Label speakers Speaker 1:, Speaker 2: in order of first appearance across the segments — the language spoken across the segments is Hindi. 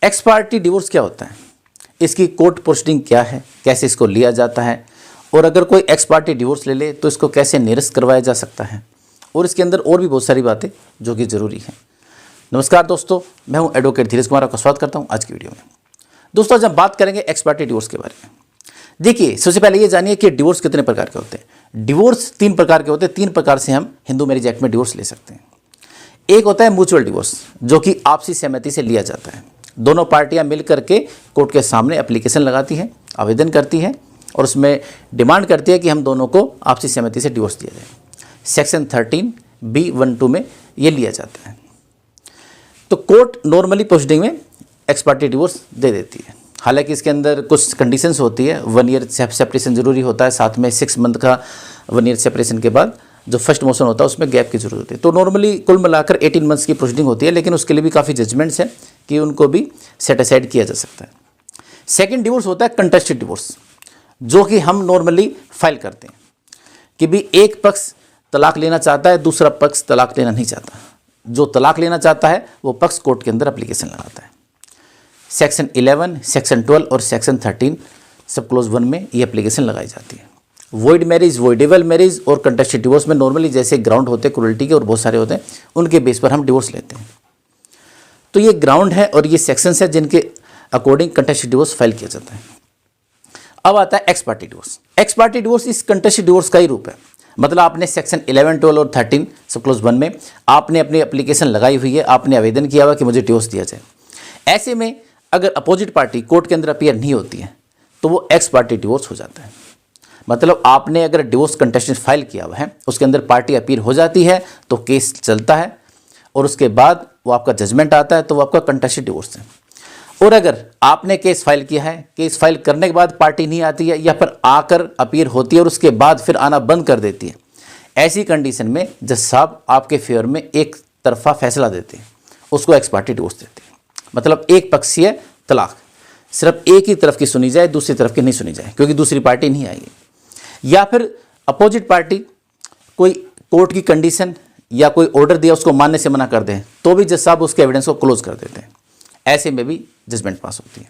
Speaker 1: एक्स पार्टी डिवोर्स क्या होता है, इसकी कोर्ट प्रोसीडिंग क्या है, कैसे इसको लिया जाता है, और अगर कोई एक्स पार्टी डिवोर्स ले ले तो इसको कैसे निरस्त करवाया जा सकता है, और इसके अंदर और भी बहुत सारी बातें जो कि ज़रूरी हैं। नमस्कार दोस्तों, मैं हूं एडवोकेट धीरज कुमार, आपका स्वागत करता हूं आज की वीडियो में। दोस्तों आज हम बात करेंगे एक्स पार्टी डिवोर्स के बारे में। देखिए, सबसे पहले ये जानिए कि डिवोर्स कितने प्रकार के होते हैं। डिवोर्स 3 प्रकार के होते हैं। 3 प्रकार से हम हिंदू मैरिज एक्ट में डिवोर्स ले सकते हैं। एक होता है म्यूचुअल डिवोर्स, जो कि आपसी सहमति से लिया जाता है। दोनों पार्टियां मिल करके कोर्ट के सामने एप्लीकेशन लगाती हैं, आवेदन करती हैं और उसमें डिमांड करती है कि हम दोनों को आपसी सहमति से डिवोर्स दिया जाए। सेक्शन 13B(1)(2) में ये लिया जाता है। तो कोर्ट नॉर्मली प्रोसीडिंग में एक्स पार्टी डिवोर्स दे देती है। हालांकि इसके अंदर कुछ कंडीशंस होती है। 1 ईयर सेपरेशन जरूरी होता है, साथ में 6 मंथ का 1 ईयर सेपरेशन के बाद जो फर्स्ट मोशन होता है उसमें गैप की जरूरत होती है। तो नॉर्मली कुल मिलाकर 18 मंथ्स की प्रोसीडिंग होती है, लेकिन उसके लिए भी काफ़ी जजमेंट्स हैं कि उनको भी सेट असाइड किया जा सकता है। सेकेंड डिवोर्स होता है कंटेस्टेड डिवोर्स, जो कि हम नॉर्मली फाइल करते हैं कि भी एक पक्ष तलाक लेना चाहता है, दूसरा पक्ष तलाक लेना नहीं चाहता। जो तलाक लेना चाहता है वो पक्ष कोर्ट के अंदर एप्लीकेशन लगाता है। सेक्शन 11, सेक्शन 12 और सेक्शन 13 सब क्लोज 1 में ये एप्लीकेशन लगाई जाती है। वॉइड मैरिज, वॉइडेबल मैरिज और कंटेस्टेड डिवोर्स में नॉर्मली जैसे ग्राउंड होते हैं क्रूरल्टी के और बहुत सारे होते हैं, उनके बेस पर हम डिवोर्स लेते हैं। तो ये ग्राउंड है और ये सेक्शंस है जिनके अकॉर्डिंग कंटेस्टेड डिवोर्स फाइल किया जाता है। अब आता है x party divorce. X party divorce इस कंटेस्टेड डिवोर्स का ही रूप है। मतलब आपने सेक्शन 11, 12 और 13 सब क्लोज 1 में आपने अपनी एप्लीकेशन लगाई हुई है, आपने आवेदन किया हुआ कि मुझे डिवोर्स दिया जाए। ऐसे में अगर अपोजिट पार्टी कोर्ट के अंदर अपीयर नहीं होती है तो वो एक्स पार्टी डिवोर्स हो जाता है। मतलब आपने अगर डिवोर्स कंटेस्टेड फाइल किया हुआ है, उसके अंदर पार्टी अपीयर हो जाती है तो केस चलता है और उसके बाद वो आपका जजमेंट आता है तो वो आपका कंटेस्टेड डिवोर्स है। और अगर आपने केस फाइल किया है, केस फाइल करने के बाद पार्टी नहीं आती है या फिर आकर अपीयर होती है और उसके बाद फिर आना बंद कर देती है, ऐसी कंडीशन में जज साहब आपके फेवर में एक तरफा फैसला देते हैं, उसको एक्स पार्टी डिवोर्स देते हैं। मतलब एक पक्षीय तलाक, सिर्फ एक ही तरफ की सुनी जाए, दूसरी तरफ की नहीं सुनी जाए क्योंकि दूसरी पार्टी नहीं आएगी। या फिर अपोजिट पार्टी कोई कोर्ट की कंडीशन या कोई ऑर्डर दिया उसको मानने से मना कर दें तो भी जज साहब उसके एविडेंस को क्लोज कर देते हैं। ऐसे में भी जजमेंट पास होती है।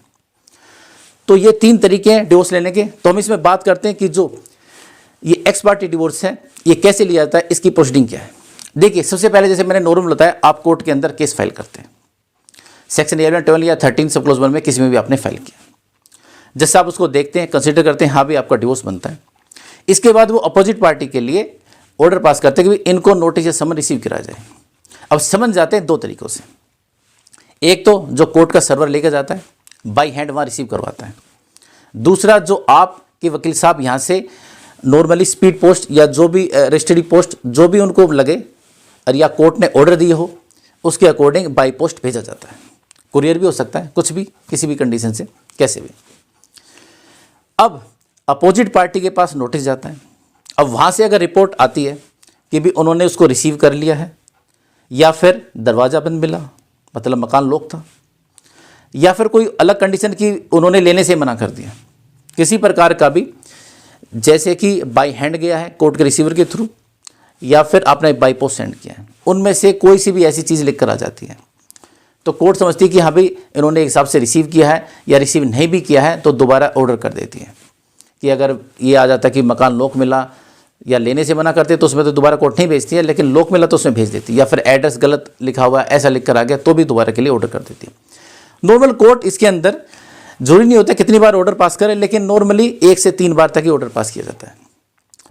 Speaker 1: तो ये 3 तरीके हैं डिवोर्स लेने के। तो हम इसमें बात करते हैं कि जो ये एक्स पार्टी डिवोर्स है ये कैसे लिया जाता है, इसकी प्रोसीडिंग क्या है। देखिए, सबसे पहले जैसे मैंने नॉर्मल बताया, आप कोर्ट के अंदर केस फाइल करते हैं। सेक्शन 11, 12 या 13 सब क्लोज 1 में किसी में भी आपने फाइल किया, जज साहब उसको देखते हैं, कंसिडर करते हैं, हाँ भी आपका डिवोर्स बनता है। इसके बाद वो अपोजिट पार्टी के लिए ऑर्डर पास करते हैं कि इनको नोटिस या समन रिसीव कराया जाए। अब समन जाते हैं 2 तरीकों से। एक तो जो कोर्ट का सर्वर लेकर जाता है, बाई हैंड वहाँ रिसीव करवाता है। दूसरा जो आपके वकील साहब यहाँ से नॉर्मली स्पीड पोस्ट या जो भी रजिस्ट्री पोस्ट जो भी उनको लगे और या कोर्ट ने ऑर्डर दिए हो उसके अकॉर्डिंग बाई पोस्ट भेजा जाता है। कुरियर भी हो सकता है, कुछ भी, किसी भी कंडीशन से, कैसे भी। अब अपोजिट पार्टी के पास नोटिस जाता है। अब वहाँ से अगर रिपोर्ट आती है कि भी उन्होंने उसको रिसीव कर लिया है या फिर दरवाज़ा बंद मिला, मतलब मकान लॉक था, या फिर कोई अलग कंडीशन की उन्होंने लेने से मना कर दिया, किसी प्रकार का भी, जैसे कि बाई हैंड गया है कोर्ट के रिसीवर के थ्रू या फिर आपने बाई पोस्ट सेंड किया है, उनमें से कोई सी भी ऐसी चीज़ लिख कर आ जाती है तो कोर्ट समझती है कि हाँ भाई इन्होंने एक हिसाब से रिसीव किया है, या रिसीव नहीं भी किया है तो दोबारा ऑर्डर कर देती है कि अगर ये आ जाता कि मकान लॉक मिला या लेने से मना करते तो उसमें तो दोबारा कोर्ट नहीं भेजती है, लेकिन लॉक मिला तो उसमें भेज देती है, या फिर एड्रेस गलत लिखा हुआ ऐसा लिख कर आ गया तो भी दोबारा के लिए ऑर्डर कर देती है। नॉर्मल कोर्ट इसके अंदर जरूरी नहीं होता कितनी बार ऑर्डर पास करे, लेकिन नॉर्मली 1 से 3 बार तक ही ऑर्डर पास किया जाता है।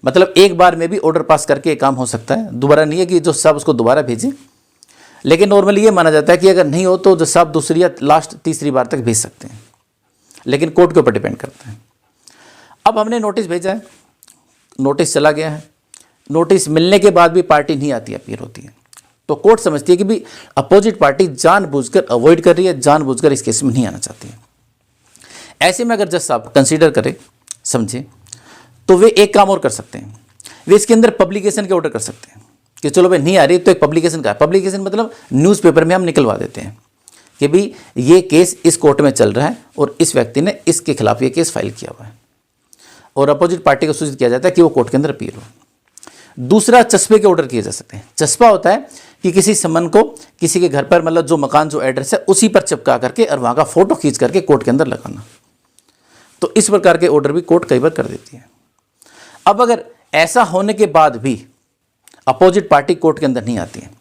Speaker 1: मतलब एक बार में भी ऑर्डर पास करके काम हो सकता है, दोबारा नहीं है कि जो साहब उसको दोबारा भेजें। लेकिन नॉर्मली ये माना जाता है कि अगर नहीं हो तो जो साहब दूसरी या लास्ट तीसरी बार तक भेज सकते हैं, लेकिन कोर्ट के ऊपर डिपेंड करता है। अब हमने नोटिस भेजा है, नोटिस चला गया है, नोटिस मिलने के बाद भी पार्टी नहीं आती, अपीयर होती है, तो कोर्ट समझती है कि भी अपोजिट पार्टी जानबूझकर अवॉइड कर रही है, जानबूझकर इस केस में नहीं आना चाहती है। ऐसे में अगर जज साहब कंसीडर करें, समझे, तो वे एक काम और कर सकते हैं, वे इसके अंदर पब्लिकेशन के ऑर्डर कर सकते हैं कि चलो भाई नहीं आ रही तो एक पब्लिकेशन का, पब्लिकेशन मतलब न्यूज़पेपर में हम निकलवा देते हैं कि भाई ये केस इस कोर्ट में चल रहा है और इस व्यक्ति ने इसके खिलाफ ये केस फाइल किया हुआ है, और अपोजिट पार्टी को सूचित किया जाता है कि वो कोर्ट के अंदर अपील हो। दूसरा चस्पे के ऑर्डर किए जा सकते हैं। चस्पा होता है कि किसी सम्मन को किसी के घर पर, मतलब जो मकान जो एड्रेस है उसी पर चिपका करके और वहाँ का फोटो खींच करके कोर्ट के अंदर लगाना। तो इस प्रकार के ऑर्डर भी कोर्ट कई बार कर देती है। अब अगर ऐसा होने के बाद भी अपोजिट पार्टी कोर्ट के अंदर नहीं आती है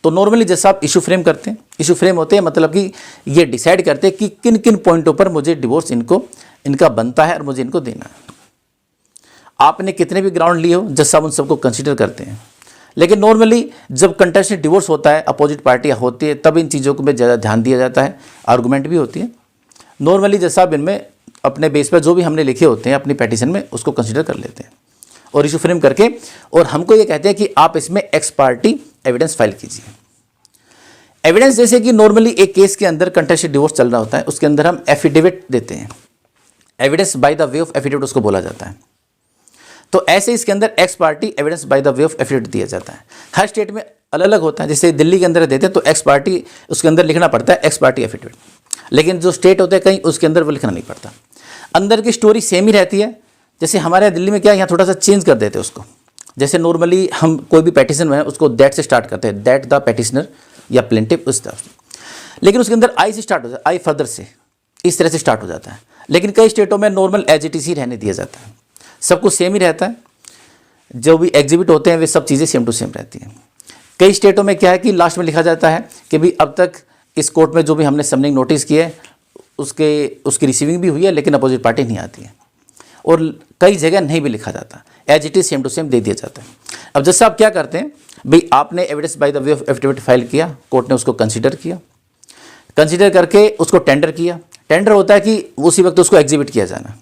Speaker 1: तो नॉर्मली जैसा आप इशू फ्रेम करते हैं, इशू फ्रेम होते हैं मतलब कि ये डिसाइड करते हैं कि किन किन पॉइंटों पर मुझे डिवोर्स इनका बनता है और मुझे इनको देना है। आपने कितने भी ग्राउंड लिए हो, जज साहब उन सबको कंसीडर करते हैं। लेकिन नॉर्मली जब कंटेस्टेड डिवोर्स होता है, अपोजिट पार्टियाँ होती है, तब इन चीज़ों को में ज़्यादा ध्यान दिया जाता है, आर्गूमेंट भी होती है। नॉर्मली जज साहब इनमें अपने बेस पर जो भी हमने लिखे होते हैं अपनी पेटिशन में उसको कंसीडर कर लेते हैं और इशू फ्रेम करके, और हमको ये कहते हैं कि आप इसमें एक्स पार्टी एविडेंस फाइल कीजिए। एविडेंस जैसे कि नॉर्मली एक केस के अंदर कंटेस्टेड डिवोर्स चल रहा होता है, उसके अंदर हम एफिडेविट देते हैं। Evidence by the way of affidavit उसको बोला जाता है। तो ऐसे इसके अंदर x party evidence by the way of affidavit दिया जाता है। हर स्टेट में अलग अलग होता है। जैसे दिल्ली के अंदर देते हैं तो एक्स पार्टी उसके अंदर लिखना पड़ता है एक्स पार्टी एफिडेविट, लेकिन जो स्टेट होते हैं कहीं उसके अंदर वो लिखना नहीं पड़ता। अंदर की स्टोरी सेम ही रहती है। जैसे हमारे यहाँ दिल्ली में क्या है, यहाँ थोड़ा सा चेंज कर देते हैं उसको। जैसे नॉर्मली हम कोई भी पेटिशन में है उसको दैट से स्टार्ट करते हैं, दैट द पेटिशनर या प्लेंटिफ उस तरह से, लेकिन उसके अंदर आई से स्टार्ट हो जाता है, आई फर्दर से, इस तरह से स्टार्ट हो जाता है। लेकिन कई स्टेटों में नॉर्मल एज इट इज ही रहने दिया जाता है, सब कुछ सेम ही रहता है। जो भी एग्जिबिट होते हैं वे सब चीज़ें सेम टू सेम रहती हैं। कई स्टेटों में क्या है कि लास्ट में लिखा जाता है कि भाई अब तक इस कोर्ट में जो भी हमने सबमिटिंग नोटिस किए उसकी रिसीविंग भी हुई है, लेकिन अपोजिट पार्टी नहीं आती है। और कई जगह नहीं भी लिखा जाता, as it is same to same दे दिया जाता है। अब जज साहब क्या करते हैं, भाई आपने evidence by the way of affidavit file किया, कोर्ट ने उसको कंसीडर किया, कंसीडर करके उसको टेंडर किया। टेंडर होता है कि उसी वक्त उसको एग्जिबिट किया जाना।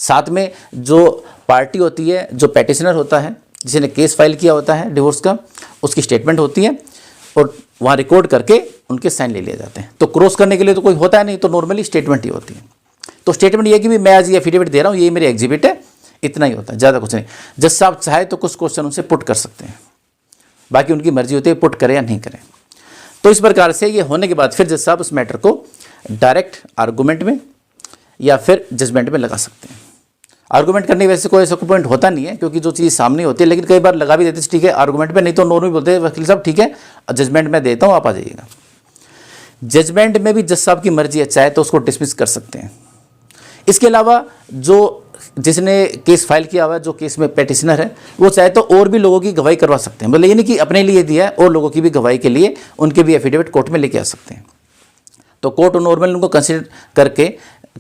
Speaker 1: साथ में जो पार्टी होती है, जो पेटिशनर होता है जिसने केस फाइल किया होता है डिवोर्स का, उसकी स्टेटमेंट होती है और वहाँ रिकॉर्ड करके उनके साइन ले लिए जाते हैं। तो क्रॉस करने के लिए तो कोई होता है नहीं, तो नॉर्मली स्टेटमेंट ही होती है। तो स्टेटमेंट ये कि भी मैं आज ये एफिडेविट दे रहा हूँ, ये मेरी एग्जिबिट है, इतना ही होता है, ज़्यादा कुछ नहीं। जज साहब चाहे तो कुछ क्वेश्चन उनसे पुट कर सकते हैं, बाकी उनकी मर्जी होती है पुट करें या नहीं करें। तो इस प्रकार से ये होने के बाद फिर जज साहब उस मैटर को डायरेक्ट आर्गूमेंट में या फिर जजमेंट में लगा सकते हैं। आर्गूमेंट करने वैसे कोई ऐसा पॉइंट होता नहीं है, क्योंकि जो चीज़ सामने होती है, लेकिन कई बार लगा भी देते हैं ठीक है आर्गूमेंट में, नहीं तो नॉर्मली बोलते हैं वकील साहब ठीक है जजमेंट में देता हूँ, आप आ जाइएगा। जजमेंट में भी जज साहब की मर्जी है, चाहे तो उसको डिसमिस कर सकते हैं। इसके अलावा जो जिसने केस फाइल किया हुआ है, जो केस में पेटिशनर है, वो चाहे तो और भी लोगों की गवाही करवा सकते हैं। मतलब ये नहीं कि अपने लिए दिया है, और लोगों की भी गवाही के लिए उनके भी एफिडेविट कोर्ट में लेके आ सकते हैं। तो कोर्ट नॉर्मली उनको कंसिडर करके,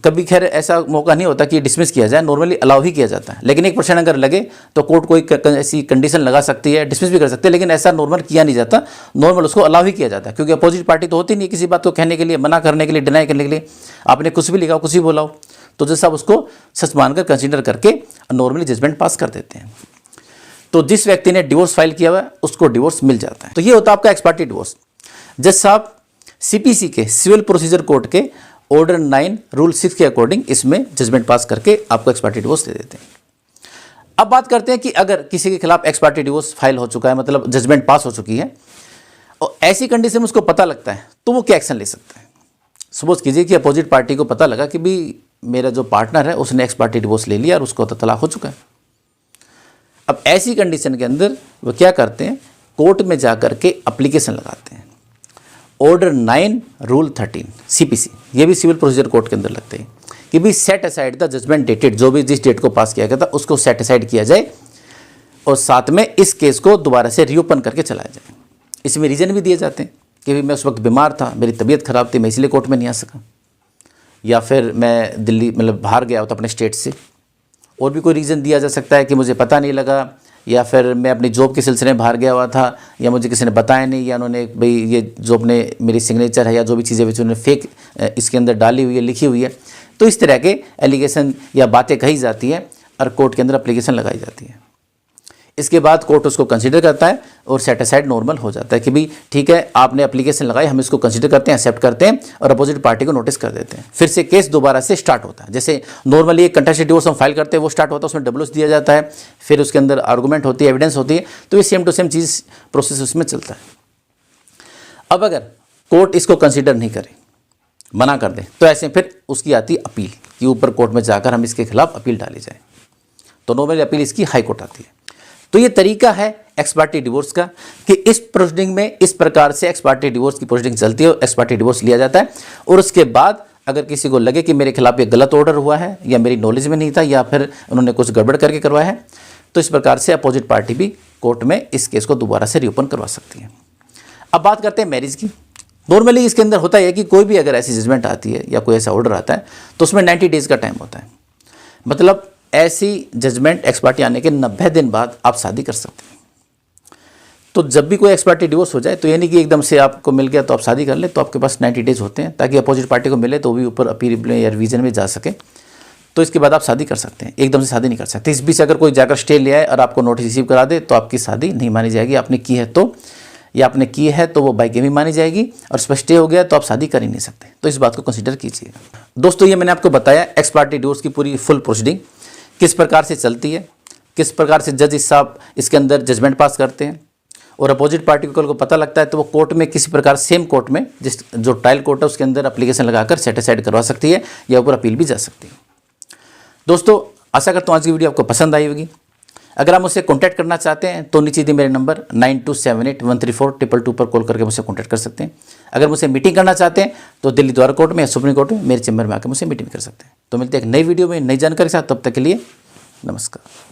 Speaker 1: कभी खैर ऐसा मौका नहीं होता कि डिसमिस किया जाए, नॉर्मली अलाउ ही किया जाता है। लेकिन 1% अगर लगे तो कोर्ट कोई ऐसी कंडीशन लगा सकती है, डिसमिस भी कर सकती है, लेकिन ऐसा नॉर्मल किया नहीं जाता। नॉर्मल उसको अलाउ ही किया जाता है, क्योंकि अपोजिट पार्टी तो होती नहीं किसी बात को कहने के लिए, मना करने के लिए, डिनाई करने के लिए। आपने कुछ भी लिखा हो, कुछ भी बोला हो, तो जज साहब उसको सच मानकर कंसीडर करके नॉर्मली जजमेंट पास कर देते हैं। तो जिस व्यक्ति ने डिवोर्स फाइल किया हुआ है उसको डिवोर्स मिल जाता है। तो ये होता है आपका एक्स पार्टी डिवोर्स। जज साहब सीपीसी के, सिविल प्रोसीजर कोर्ट के ऑर्डर 9 रूल 6 के अकॉर्डिंग इसमें जजमेंट पास करके आपको एक्स पार्टी डिवोर्स दे देते हैं। अब बात करते हैं कि अगर किसी के खिलाफ एक्स पार्टी डिवोर्स फाइल हो चुका है, मतलब जजमेंट पास हो चुकी है, और ऐसी कंडीशन में उसको पता लगता है, तो वो क्या एक्शन ले सकता है। सपोज कीजिए कि अपोजिट पार्टी को पता लगा कि भी मेरा जो पार्टनर है उसने एक्स पार्टी डिवोर्स ले लिया और उसको तो तलाक हो चुका है। अब ऐसी कंडीशन के अंदर वो क्या करते हैं, कोर्ट में जाकर के एप्लीकेशन लगाते हैं। ऑर्डर 9 रूल 13 सीपीसी, ये भी सिविल प्रोसीजर कोर्ट के अंदर लगते हैं कि भी set aside the judgement dated, जो भी जिस डेट को पास किया गया था उसको सेट असाइड किया जाए, और साथ में इस केस को दोबारा से रीओपन करके चलाया जाए। इसमें रीज़न भी दिए जाते हैं कि भी मैं उस वक्त बीमार था, मेरी तबीयत ख़राब थी, मैं इसलिए कोर्ट में नहीं आ सका, या फिर मैं दिल्ली मतलब बाहर गया होता अपने स्टेट से, और भी कोई रीज़न दिया जा सकता है कि मुझे पता नहीं लगा, या फिर मैं अपनी जॉब के सिलसिले में बाहर गया हुआ था, या मुझे किसी ने बताया नहीं, या उन्होंने भाई ये जो अपने मेरी सिग्नेचर है या जो भी चीज़ें उन्होंने फेक इसके अंदर डाली हुई है, लिखी हुई है। तो इस तरह के एलिगेशन या बातें कही जाती हैं और कोर्ट के अंदर एप्लीकेशन लगाई जाती है। इसके बाद कोर्ट उसको कंसीडर करता है और सेट असाइड नॉर्मल हो जाता है कि भाई ठीक है आपने एप्लीकेशन लगाई, हम इसको कंसीडर करते हैं, एक्सेप्ट करते हैं और अपोजिट पार्टी को नोटिस कर देते हैं। फिर से केस दोबारा से स्टार्ट होता है। जैसे नॉर्मली एक कंटेस्टेड डिवोर्स हम फाइल करते हैं, वो स्टार्ट होता है, उसमें डब्ल्यूएस दिया जाता है, फिर उसके अंदर आर्गूमेंट होती है, एविडेंस होती है, तो ये सेम टू सेम चीज़ प्रोसेस उसमें चलता है। अब अगर कोर्ट इसको कंसिडर नहीं करे, मना कर दे, तो ऐसे फिर उसकी आती है अपील कि ऊपर कोर्ट में जाकर हम इसके खिलाफ अपील डाली जाए। तो नॉर्मली अपील इसकी हाई कोर्ट आती है। तो ये तरीका है एक्स पार्टी डिवोर्स का कि इस प्रोसीडिंग में इस प्रकार से एक्स पार्टी डिवोर्स की प्रोसीडिंग चलती है, एक्स पार्टी डिवोर्स लिया जाता है और उसके बाद अगर किसी को लगे कि मेरे खिलाफ ये गलत ऑर्डर हुआ है या मेरी नॉलेज में नहीं था या फिर उन्होंने कुछ गड़बड़ करके करवाया है, तो इस प्रकार से अपोजिट पार्टी भी कोर्ट में इस केस को दोबारा से रीओपन करवा सकती है। अब बात करते हैं मैरिज की। नॉर्मली इसके अंदर होता है कि कोई भी अगर ऐसी जजमेंट आती है या कोई ऐसा ऑर्डर आता है तो उसमें 90 डेज़ का टाइम होता है। मतलब ऐसी जजमेंट एक्स पार्टी आने के 90 दिन बाद आप शादी कर सकते हैं। तो जब भी कोई एक्स पार्टी डिवोर्स हो जाए तो यानी कि एकदम से आपको मिल गया तो आप शादी कर ले, तो आपके पास 90 डेज होते हैं ताकि अपोजिट पार्टी को मिले तो वो भी ऊपर अपील या रिवीजन में जा सके, तो इसके बाद आप शादी कर सकते हैं। एकदम से शादी नहीं कर सकते। इस बीच अगर कोई जाकर स्टे ले आए और आपको नोटिस रिसीव करा दे तो आपकी शादी नहीं मानी जाएगी। आपने की है तो, या आपने की है तो वो बाइक भी मानी जाएगी, और उस पर स्टे हो गया तो आप शादी कर ही नहीं सकते। तो इस बात को कंसिडर कीजिएगा। दोस्तों ये मैंने आपको बताया एक्स पार्टी डिवोर्स की पूरी फुल प्रोसीडिंग किस प्रकार से चलती है, किस प्रकार से जज साहब इसके अंदर जजमेंट पास करते हैं, और अपोजिट पार्टी को पता लगता है तो वो कोर्ट में किसी प्रकार सेम कोर्ट में जो ट्रायल कोर्ट है उसके अंदर एप्लीकेशन लगाकर सेटिस्फाइड करवा सकती है या ऊपर अपील भी जा सकती है। दोस्तों आशा करता हूँ आज की वीडियो आपको पसंद आई होगी। अगर आप मुझसे कॉन्टैक्ट करना चाहते हैं तो नीचे दिए मेरे नंबर 9278134222 पर कॉल करके मुझसे कॉन्टैक्ट कर सकते हैं। अगर मुझसे मीटिंग करना चाहते हैं तो दिल्ली द्वारा कोर्ट में या सुप्रीम कोर्ट में मेरे चैम्बर में आकर मुझसे मीटिंग कर सकते हैं। तो मिलते हैं एक नई वीडियो में नई जानकारी के साथ, तब तक के लिए नमस्कार।